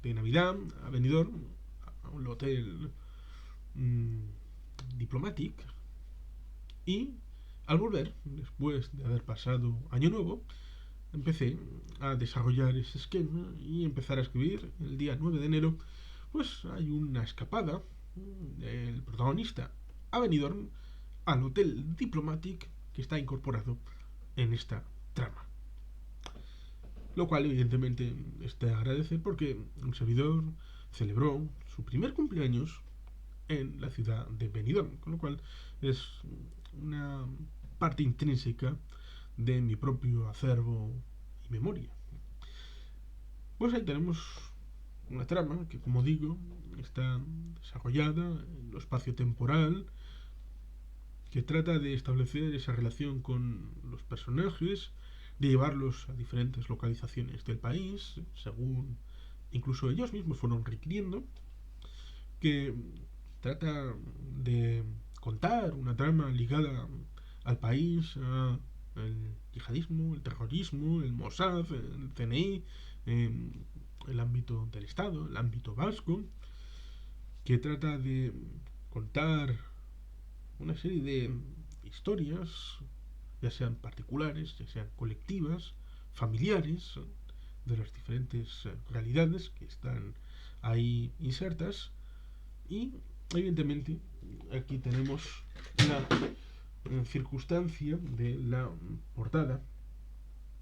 S1: de Navidad a Benidorm, a un hotel Diplomatic, y al volver, después de haber pasado Año Nuevo, empecé a desarrollar ese esquema y empezar a escribir. El día 9 de enero, pues hay una escapada del protagonista a Benidorm al Hotel Diplomatic, que está incorporado en esta trama. Lo cual evidentemente es de agradecer porque un servidor celebró su primer cumpleaños en la ciudad de Benidorm, con lo cual es una parte intrínseca de mi propio acervo y memoria. Pues ahí tenemos una trama que, como digo, está desarrollada en lo espacio-temporal, que trata de establecer esa relación con los personajes, de llevarlos a diferentes localizaciones del país, según incluso ellos mismos fueron requiriendo, que trata de contar una trama ligada al país, al yihadismo, el terrorismo, el Mossad, el CNI, el ámbito del Estado, el ámbito vasco, que trata de contar una serie de historias, ya sean particulares, ya sean colectivas, familiares, de las diferentes realidades que están ahí insertas. Y evidentemente aquí tenemos la circunstancia de la portada,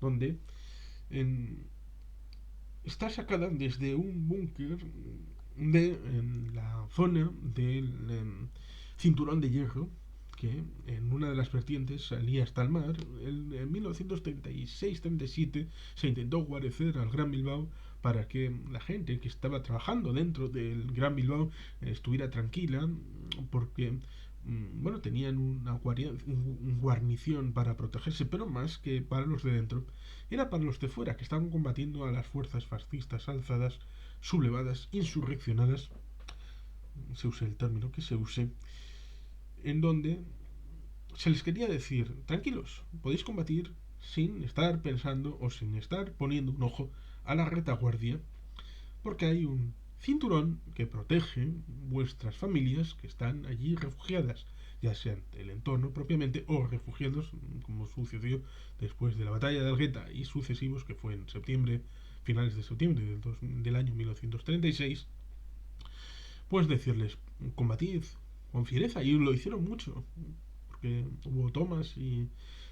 S1: donde está sacada desde un búnker de la zona del cinturón de hierro, que en una de las vertientes salía hasta el mar. En 1936-37 se intentó guarecer al Gran Bilbao para que la gente que estaba trabajando dentro del Gran Bilbao estuviera tranquila, porque bueno, tenían una guarnición para protegerse, pero más que para los de dentro, era para los de fuera, que estaban combatiendo a las fuerzas fascistas alzadas, sublevadas, insurreccionadas, se use el término que se use, en donde se les quería decir, tranquilos, podéis combatir sin estar pensando o sin estar poniendo un ojo a la retaguardia, porque hay un cinturón que protege vuestras familias que están allí refugiadas, ya sean del entorno propiamente o refugiados, como sucedió después de la batalla de Algueta y sucesivos, que fue en septiembre, finales de septiembre del año 1936. Pues decirles, combatid con fiereza, y lo hicieron mucho, porque hubo tomas y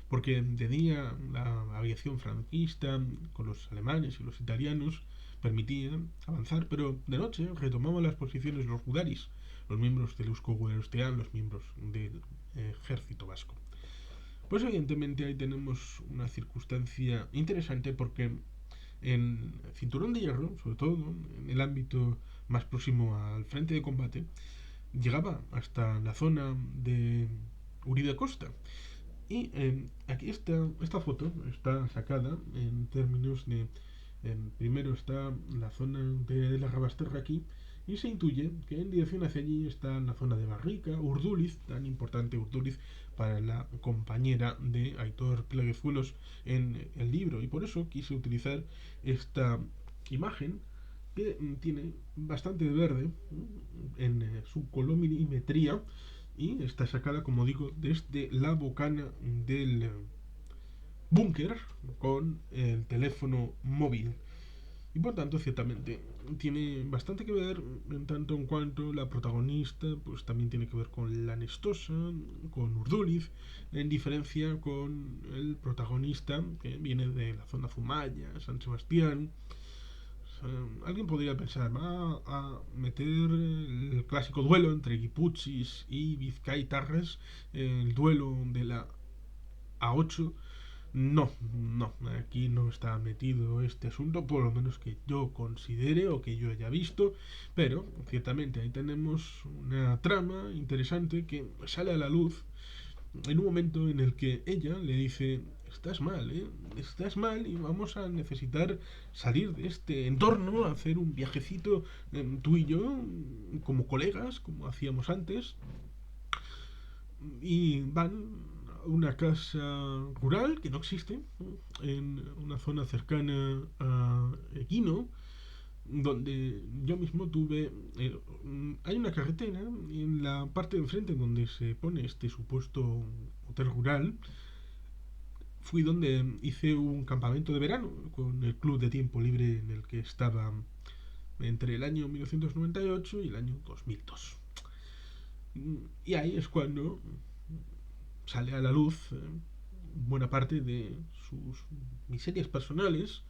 S1: porque de día la aviación franquista con los alemanes y los italianos permitían avanzar, pero de noche retomaban las posiciones los gudaris, los miembros del Eusko Gudarostean, los miembros del ejército vasco. Pues evidentemente ahí tenemos una circunstancia interesante, porque en el cinturón de hierro, sobre todo en el ámbito más próximo al frente de combate, llegaba hasta la zona de Uribe Costa. Y aquí esta foto está sacada en términos de... primero está la zona de la Rabasterra aquí, y se intuye que en dirección hacia allí está la zona de Barrica, Urduliz, tan importante Urduliz para la compañera de Aitor Pleguezuelos en el libro. Y por eso quise utilizar esta imagen, que tiene bastante de verde en su colorimetría, y está sacada, como digo, desde la bocana del búnker con el teléfono móvil. Y por tanto, ciertamente, tiene bastante que ver en tanto en cuanto la protagonista pues también tiene que ver con la Nestosa, con Urduliz, en diferencia con el protagonista que viene de la zona Zumaya, San Sebastián. Alguien podría pensar, va a meter el clásico duelo entre Guipúzcoa y Vizcaitarras, el duelo de la A8. No, no, aquí no está metido este asunto, por lo menos que yo considere o que yo haya visto, pero ciertamente ahí tenemos una trama interesante que sale a la luz en un momento en el que ella le dice, estás mal, ¿eh? Estás mal y vamos a necesitar salir de este entorno, hacer un viajecito tú y yo, como colegas, como hacíamos antes, y van a una casa rural que no existe, en una zona cercana a Equino, donde yo mismo tuve... hay una carretera en la parte de enfrente donde se pone este supuesto hotel rural. Fui donde hice un campamento de verano con el club de tiempo libre en el que estaba entre el año 1998 y el año 2002. Y ahí es cuando sale a la luz buena parte de sus miserias personales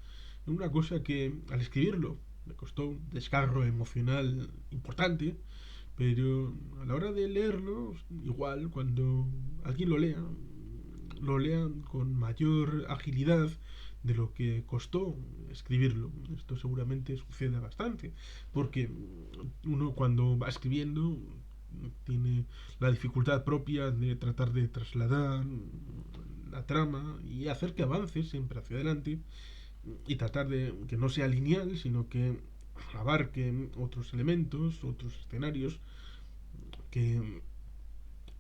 S1: en una cosa que al escribirlo me costó un descargo emocional importante, pero a la hora de leerlo, igual cuando alguien lo lea con mayor agilidad de lo que costó escribirlo. Esto seguramente sucede bastante, porque uno cuando va escribiendo tiene la dificultad propia de tratar de trasladar la trama y hacer que avance siempre hacia adelante y tratar de que no sea lineal, sino que abarque otros elementos, otros escenarios que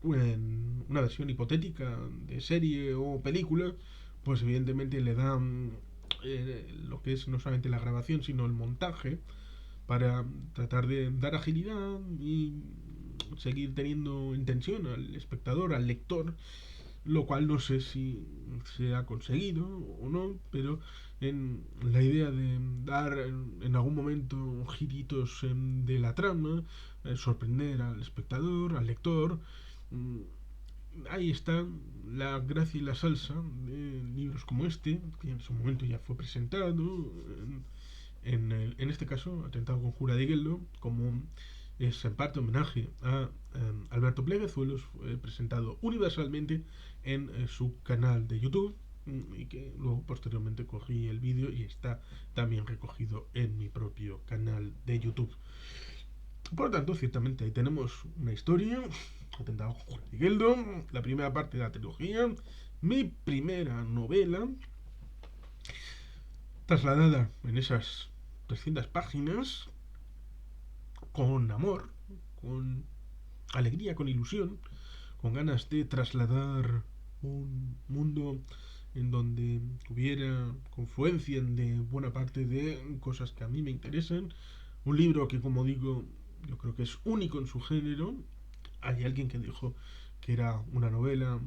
S1: en una versión hipotética de serie o película, pues evidentemente le dan lo que es no solamente la grabación, sino el montaje, para tratar de dar agilidad y seguir teniendo en tensión al espectador, al lector, lo cual no sé si se ha conseguido o no, pero en la idea de dar en algún momento giritos de la trama, sorprender al espectador, al lector, mm, ahí está la gracia y la salsa de libros como este, que en su momento ya fue presentado, en este caso, Atentado con Jura de Geldo, como es en parte homenaje a Alberto Pleguezuelos, fue presentado universalmente en su canal de YouTube y que luego posteriormente cogí el vídeo y está también recogido en mi propio canal de YouTube. Por lo tanto, ciertamente ahí tenemos una historia, Atentado con Jura de Geldo, la primera parte de la trilogía, mi primera novela, trasladada en esas 300 páginas, con amor, con alegría, con ilusión, con ganas de trasladar un mundo en donde hubiera confluencia de buena parte de cosas que a mí me interesan. Un libro que, como digo, yo creo que es único en su género. Hay alguien que dijo que era una novela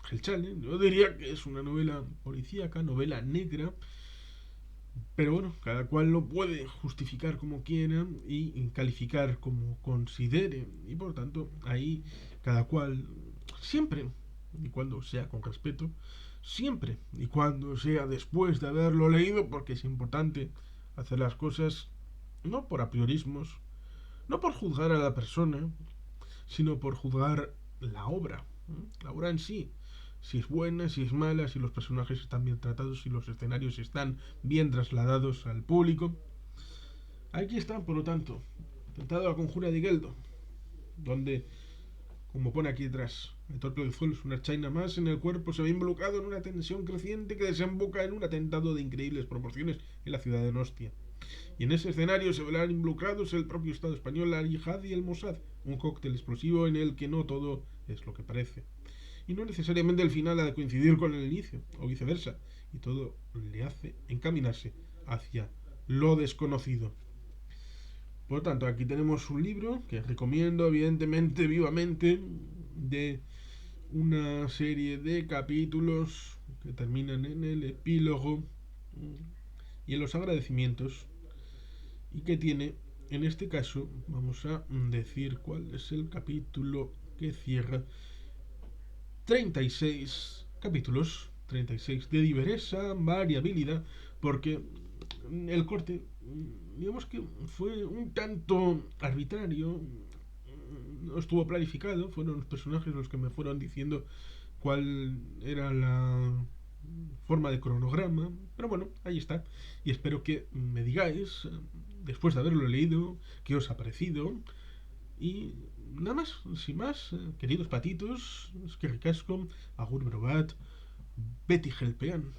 S1: Gelchale. Yo diría que es una novela policíaca, novela negra, pero bueno, cada cual lo puede justificar como quiera y calificar como considere. Y por tanto, ahí cada cual siempre, y cuando sea con respeto, siempre, y cuando sea después de haberlo leído, porque es importante hacer las cosas no por apriorismos, no por juzgar a la persona, sino por juzgar la obra, la obra en sí, si es buena, si es mala, si los personajes están bien tratados, si los escenarios están bien trasladados al público. Aquí está, por lo tanto, Tentado a la conjura de Geldo, donde, como pone aquí detrás, el torpe del suelo es una chaina más en el cuerpo, se ve involucrado en una tensión creciente que desemboca en un atentado de increíbles proporciones en la ciudad de Nostia. Y en ese escenario se verán involucrados el propio Estado español, la Yihad y el Mossad, un cóctel explosivo en el que no todo es lo que parece. Y no necesariamente el final ha de coincidir con el inicio, o viceversa, y todo le hace encaminarse hacia lo desconocido. Por lo tanto, aquí tenemos un libro que recomiendo evidentemente vivamente, de una serie de capítulos que terminan en el epílogo, y en los agradecimientos, y que tiene, en este caso, vamos a decir cuál es el capítulo que cierra 36 capítulos, 36 de diversa variabilidad, porque el corte, digamos que fue un tanto arbitrario, no estuvo planificado, fueron los personajes los que me fueron diciendo cuál era la forma de cronograma, pero bueno, ahí está. Y espero que me digáis, después de haberlo leído, qué os ha parecido. Y nada más, sin más, queridos patitos, es que ricasco, agur brobat, Betty Helpean.